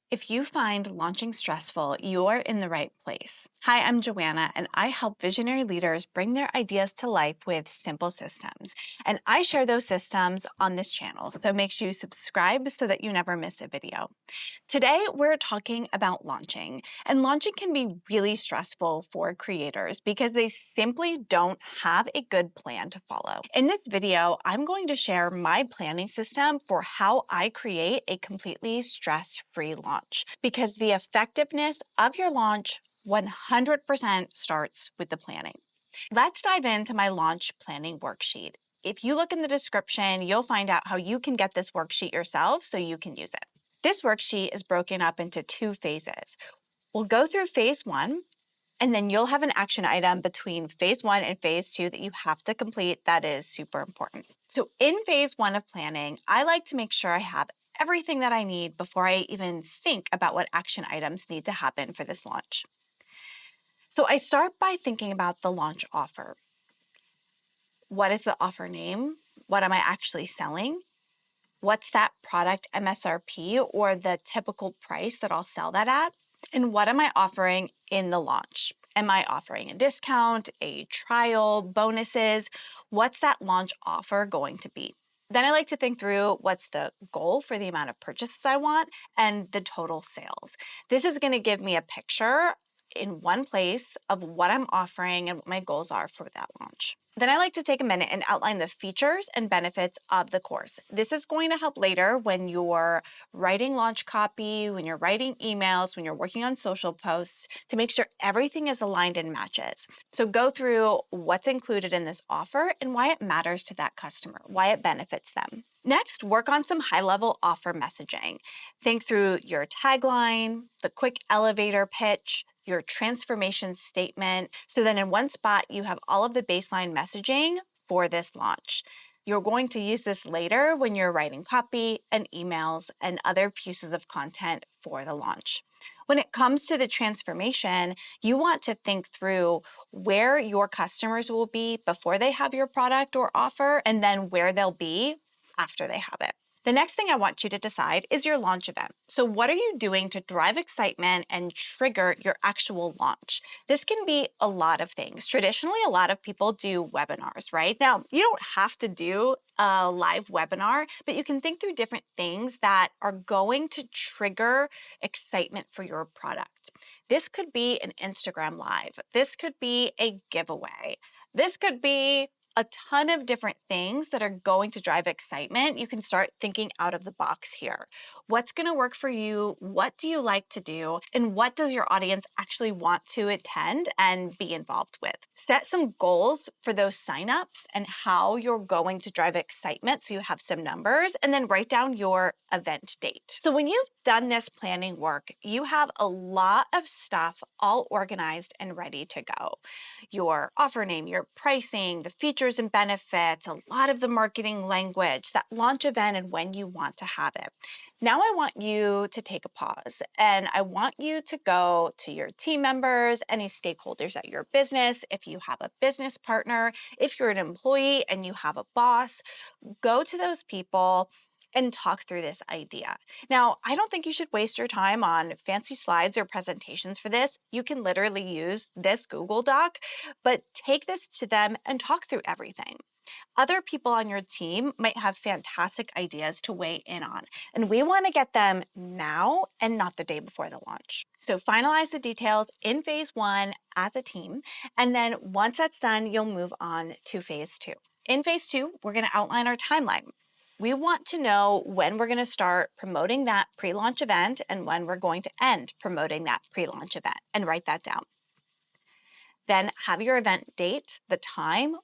If you find launching stressful, you're in the right place. Hi, I'm Joanna, and I help visionary leaders bring their ideas to life with simple systems. And I share those systems on this channel, so make sure you subscribe so that you never miss a video. Today, we're talking about launching, and launching can be really stressful for creators because they simply don't have a good plan to follow. In this video, I'm going to share my planning system for how I create a completely stress-free launch because the effectiveness of your launch 100% starts with the planning. Let's dive into my launch planning worksheet. If you look in the description, you'll find out how you can get this worksheet yourself so you can use it. This worksheet is broken up into two phases. We'll go through phase one, and then you'll have an action item between phase one and phase two that you have to complete that is super important. So in phase one of planning, I like to make sure I have everything that I need before I even think about what action items need to happen for this launch. So I start by thinking about the launch offer. What is the offer name? What am I actually selling? What's that product MSRP or the typical price that I'll sell that at? And what am I offering in the launch? Am I offering a discount, a trial, bonuses? What's that launch offer going to be? Then I like to think through what's the goal for the amount of purchases I want and the total sales. This is going to give me a picture in one place of what I'm offering and what my goals are for that launch. Then I like to take a minute and outline the features and benefits of the course. This is going to help later when you're writing launch copy, when you're writing emails, when you're working on social posts to make sure everything is aligned and matches. So go through what's included in this offer and why it matters to that customer, why it benefits them. Next, work on some high-level offer messaging. Think through your tagline, the quick elevator pitch, your transformation statement, so then in one spot you have all of the baseline messaging for this launch. You're going to use this later when you're writing copy and emails and other pieces of content for the launch. When it comes to the transformation, you want to think through where your customers will be before they have your product or offer, and then where they'll be after they have it. The next thing I want you to decide is your launch event. So what are you doing to drive excitement and trigger your actual launch? This can be a lot of things. Traditionally, a lot of people do webinars, right? Now, you don't have to do a live webinar, but you can think through different things that are going to trigger excitement for your product. This could be an Instagram live. This could be a giveaway. This could be a ton of different things that are going to drive excitement. You can start thinking out of the box here. What's going to work for you? What do you like to do? And what does your audience actually want to attend and be involved with? Set some goals for those signups and how you're going to drive excitement so you have some numbers, and then write down your event date. So when you've done this planning work, you have a lot of stuff all organized and ready to go. Your offer name, your pricing, the features and benefits, a lot of the marketing language, that launch event, and when you want to have it. Now I want you to take a pause and I want you to go to your team members, any stakeholders at your business, if you have a business partner, if you're an employee and you have a boss, go to those people and talk through this idea. Now, I don't think you should waste your time on fancy slides or presentations for this. You can literally use this Google Doc, but take this to them and talk through everything. Other people on your team might have fantastic ideas to weigh in on, and we want to get them now and not the day before the launch. So finalize the details in phase one as a team, and then once that's done, you'll move on to phase two. In phase two, we're going to outline our timeline. We want to know when we're going to start promoting that pre-launch event and when we're going to end promoting that pre-launch event, and write that down. Then have your event date, the time,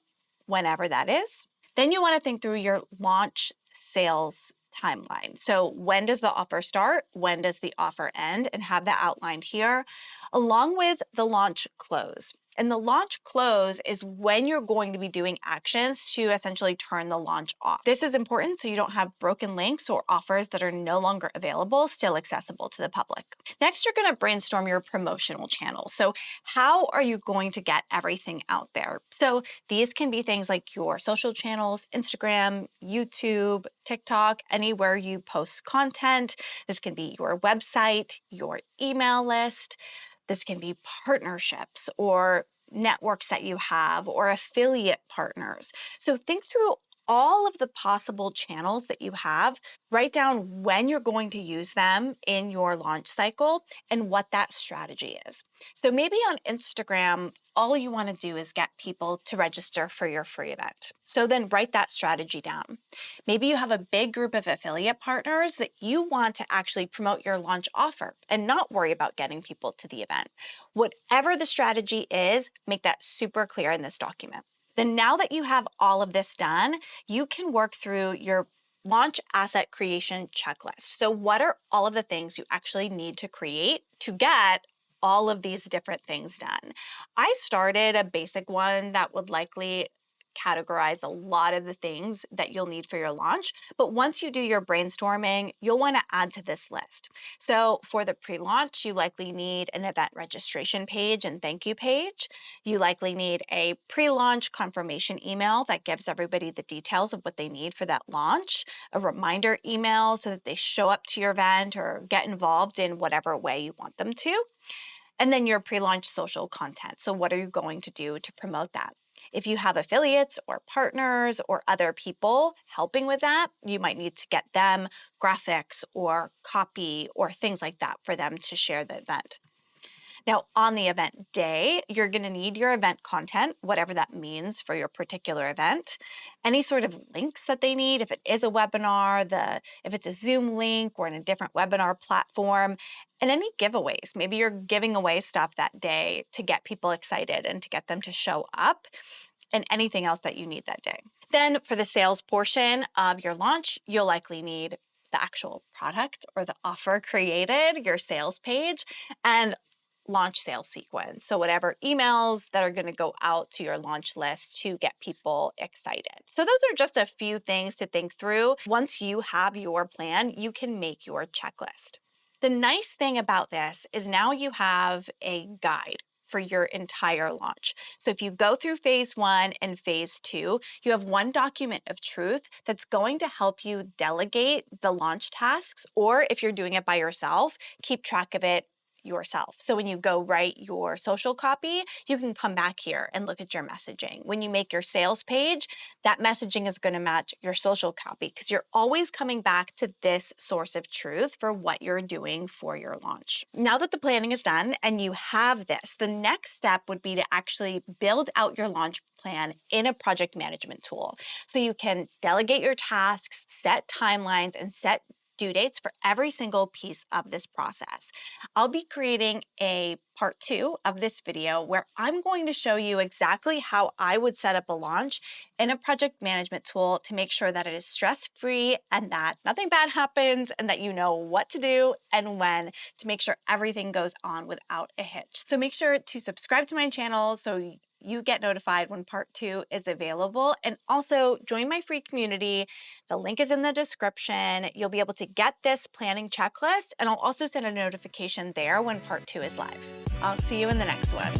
whenever that is. Then you want to think through your launch sales timeline. So when does the offer start? When does the offer end? And have that outlined here, along with the launch close. And the launch close is when you're going to be doing actions to essentially turn the launch off. This is important so you don't have broken links or offers that are no longer available still accessible to the public. Next, you're going to brainstorm your promotional channel. So how are you going to get everything out there? So these can be things like your social channels, Instagram, YouTube, TikTok, anywhere you post content. This can be your website, your email list. This can be partnerships or networks that you have or affiliate partners. So think through all of the possible channels that you have. Write down when you're going to use them in your launch cycle and what that strategy is. So maybe on Instagram, all you want to do is get people to register for your free event. So then write that strategy down. Maybe you have a big group of affiliate partners that you want to actually promote your launch offer and not worry about getting people to the event. Whatever the strategy is, make that super clear in this document. Then now that you have all of this done, you can work through your launch asset creation checklist. So what are all of the things you actually need to create to get all of these different things done? I started a basic one that would likely categorize a lot of the things that you'll need for your launch. But once you do your brainstorming, you'll want to add to this list. So for the pre-launch, you likely need an event registration page and thank you page. You likely need a pre-launch confirmation email that gives everybody the details of what they need for that launch, a reminder email so that they show up to your event or get involved in whatever way you want them to. And then your pre-launch social content. So what are you going to do to promote that? If you have affiliates or partners or other people helping with that, you might need to get them graphics or copy or things like that for them to share the event. Now, on the event day, you're going to need your event content, whatever that means for your particular event, any sort of links that they need, if it is a webinar, if it's a Zoom link or in a different webinar platform, and any giveaways. Maybe you're giving away stuff that day to get people excited and to get them to show up, and anything else that you need that day. Then for the sales portion of your launch, you'll likely need the actual product or the offer created, your sales page, and launch sales sequence. So whatever emails that are going to go out to your launch list to get people excited. So those are just a few things to think through. Once you have your plan, you can make your checklist. The nice thing about this is now you have a guide for your entire launch. So if you go through phase 1 and phase 2, you have one document of truth that's going to help you delegate the launch tasks, or if you're doing it by yourself, keep track of it yourself. So when you go write your social copy, you can come back here and look at your messaging. When you make your sales page, that messaging is going to match your social copy because you're always coming back to this source of truth for what you're doing for your launch. Now that the planning is done and you have this, the next step would be to actually build out your launch plan in a project management tool. So you can delegate your tasks, set timelines, and set due dates for every single piece of this process. I'll be creating a part 2 of this video where I'm going to show you exactly how I would set up a launch in a project management tool to make sure that it is stress-free and that nothing bad happens and that you know what to do and when to make sure everything goes on without a hitch. So make sure to subscribe to my channel so you get notified when part 2 is available, and also join my free community. The link is in the description. You'll be able to get this planning checklist, and I'll also send a notification there when part 2 is live. I'll see you in the next one.